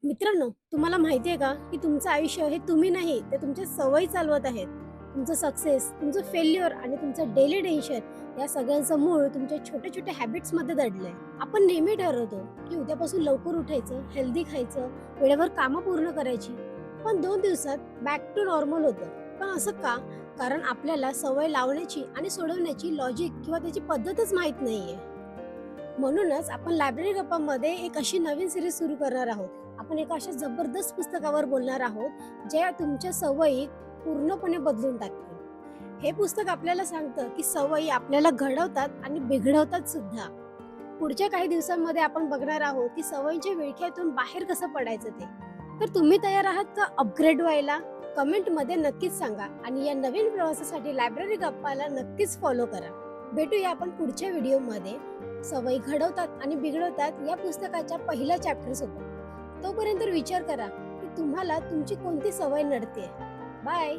मित्रांनो, तुम्हाला माहिती आहे का, की तुमचं आयुष्य हे तुम्ही नाही, तर तुमच्या सवयी चालवत आहेत. तुमचं सक्सेस, तुमचं फेल्युअर आणि तुमचं डेली टेन्शन या सगळ्यांचं मूळ तुमच्या छोट्या-छोट्या हॅबिट्समध्ये दडलंय. आपण नेहमी ठरवतो, की उद्यापासून लवकर उठायचं, हेल्दी खायचं, वेळेवर कामं पूर्ण करायची. पण 2 दिवसात बॅक टू नॉर्मल होतं. पण असं का? कारण आपल्याला सवय लावण्याची आणि सोडवण्याची लॉजिक किंवा त्याची पद्धतच माहीत नाहीये. म्हणूनच आपण लायब्ररी गप्पांमध्ये एक अशी नवीन सीरीज सुरू करणार आहोत. आपण एका अशा जबरदस्त पुस्तकावर बोलणार आहोत, जे तुमच्या सवयी पूर्णपणे बदलून टाकतील. हे पुस्तक आपल्याला सांगतं, की सवयी आपल्याला घडवतात आणि बिघडवतात सुद्धा. पुढच्या काही दिवसांमध्ये आपण बघणार आहोत, की सवयींच्या विळख्यातून बाहेर कसं पडायचं ते. तर तुम्ही तयार आहात का अपग्रेड व्हायला? कमेंटमध्ये नक्कीच सांगा आणि या नवीन प्रवासासाठी लायब्ररी गप्पाला नक्कीच फॉलो करा. भेटूया आपण पुढच्या व्हिडिओमध्ये. सवयी घडवतात आणि बिघडवतात या पुस्तकाच्या पहिल्या चॅप्टर सोबत. तोपर्यंत विचार करा, की तुम्हाला तुमची कोणती सवय नडते. बाय.